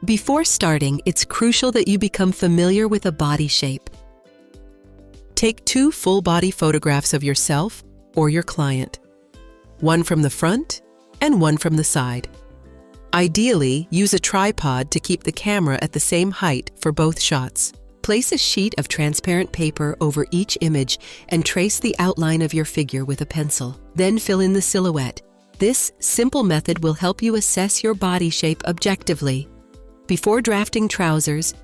Before starting, it's crucial that you become familiar with a body shape. Take 2 full-body photographs of yourself or your client, one from the front and one from the side. Ideally, use a tripod to keep the camera at the same height for both shots. Place a sheet of transparent paper over each image and trace the outline of your figure with a pencil. Then fill in the silhouette. This simple method will help you assess your body shape objectively. Before drafting trousers,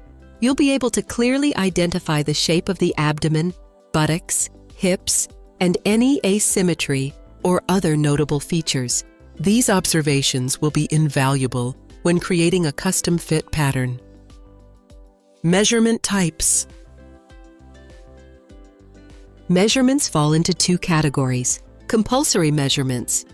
you'll be able to clearly identify the shape of the abdomen, buttocks, hips, and any asymmetry or other notable features. These observations will be invaluable when creating a custom-fit pattern. Measurement types. Measurements fall into 2 categories. Compulsory measurements,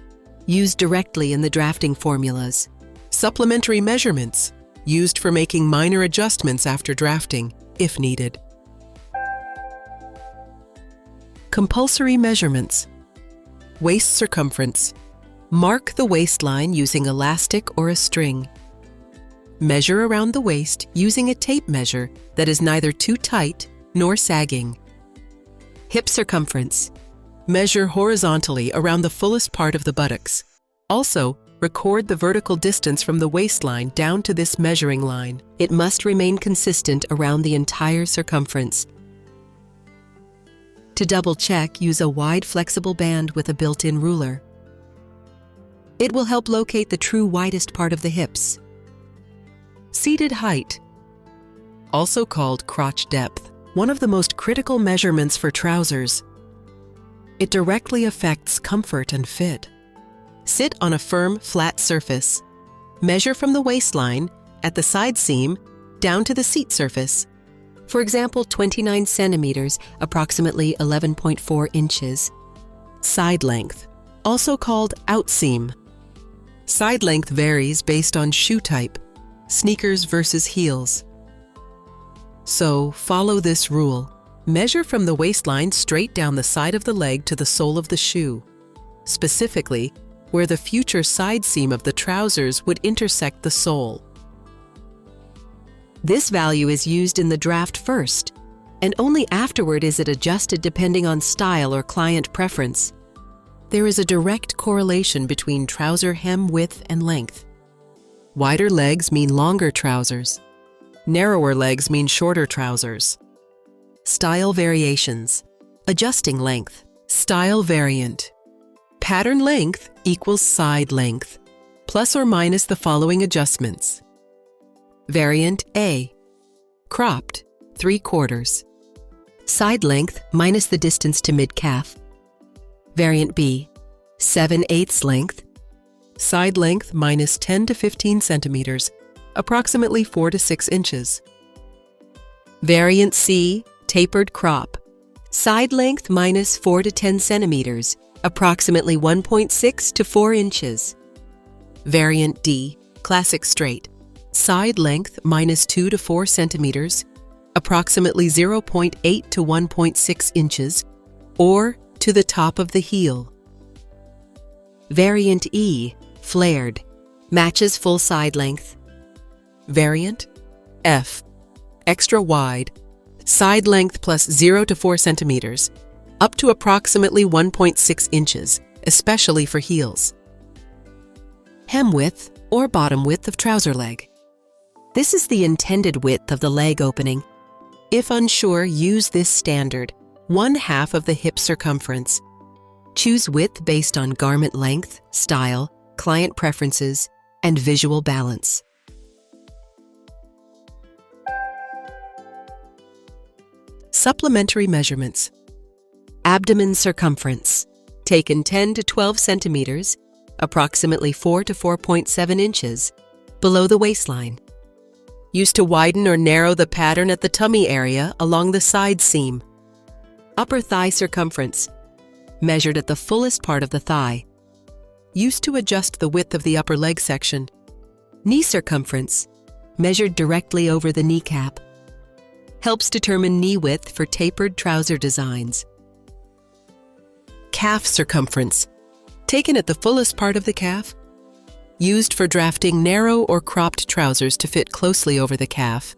used directly in the drafting formulas. Supplementary measurements, used for making minor adjustments after drafting, if needed. Compulsory measurements. Waist circumference. Mark the waistline using elastic or a string. Measure around the waist using a tape measure that is neither too tight nor sagging. Hip circumference. Measure horizontally around the fullest part of the buttocks. Also, record the vertical distance from the waistline down to this measuring line. It must remain consistent around the entire circumference. To double-check, use a wide flexible band with a built-in ruler. It will help locate the true widest part of the hips. Seated height, also called crotch depth, one of the most critical measurements for trousers. It directly affects comfort and fit. Sit on a firm, flat surface. Measure from the waistline, at the side seam, down to the seat surface. For example, 29 centimeters, approximately 11.4 inches. Side length, also called outseam. Side length varies based on shoe type, sneakers versus heels. So, follow this rule. Measure from the waistline straight down the side of the leg to the sole of the shoe, specifically where the future side seam of the trousers would intersect the sole. This value is used in the draft first, and only afterward is it adjusted depending on style or client preference. There is a direct correlation between trouser hem width and length. Wider legs mean longer trousers. Narrower legs mean shorter trousers. Style variations. Adjusting length. Style variant. Pattern length equals side length, plus or minus the following adjustments. Variant A. Cropped, 3/4. Side length minus the distance to mid-calf. Variant B. 7/8 length. Side length minus 10 to 15 centimeters, approximately 4 to 6 inches. Variant C. Tapered crop. Side length minus 4 to 10 centimeters, approximately 1.6 to 4 inches. Variant D. Classic straight. Side length minus 2 to 4 centimeters, approximately 0.8 to 1.6 inches, or to the top of the heel. Variant E. Flared. Matches full side length. Variant F. Extra wide. Side length plus 0 to 4 centimeters, up to approximately 1.6 inches, especially for heels. Hem width or bottom width of trouser leg. This is the intended width of the leg opening. If unsure, use this standard, 1/2 of the hip circumference. Choose width based on garment length, style, client preferences, and visual balance. Supplementary measurements. Abdomen circumference, taken 10 to 12 centimeters, approximately 4 to 4.7 inches, below the waistline. Used to widen or narrow the pattern at the tummy area along the side seam. Upper thigh circumference, measured at the fullest part of the thigh. Used to adjust the width of the upper leg section. Knee circumference, measured directly over the kneecap. Helps determine knee width for tapered trouser designs. Calf circumference, taken at the fullest part of the calf. used for drafting narrow or cropped trousers to fit closely over the calf.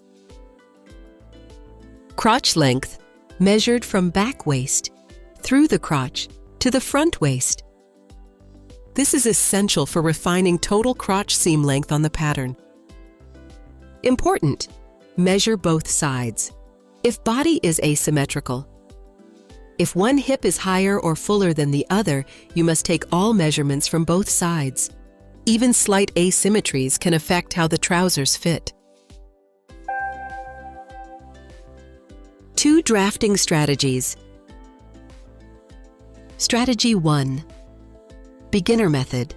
Crotch length, measured from back waist, through the crotch, to the front waist. This is essential for refining total crotch seam length on the pattern. Important: measure both sides. If body is asymmetrical, if one hip is higher or fuller than the other, you must take all measurements from both sides. Even slight asymmetries can affect how the trousers fit. 2 drafting strategies. Strategy 1. Beginner method.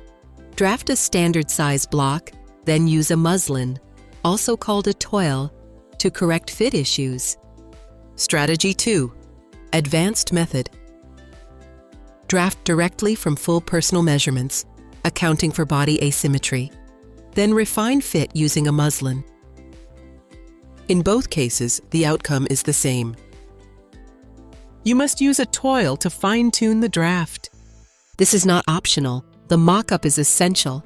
Draft a standard size block, then use a muslin, also called a toile, to correct fit issues. Strategy 2. Advanced method. Draft directly from full personal measurements, accounting for body asymmetry. Then refine fit using a muslin. In both cases, the outcome is the same. You must use a toile to fine-tune the draft. This is not optional. The mock-up is essential.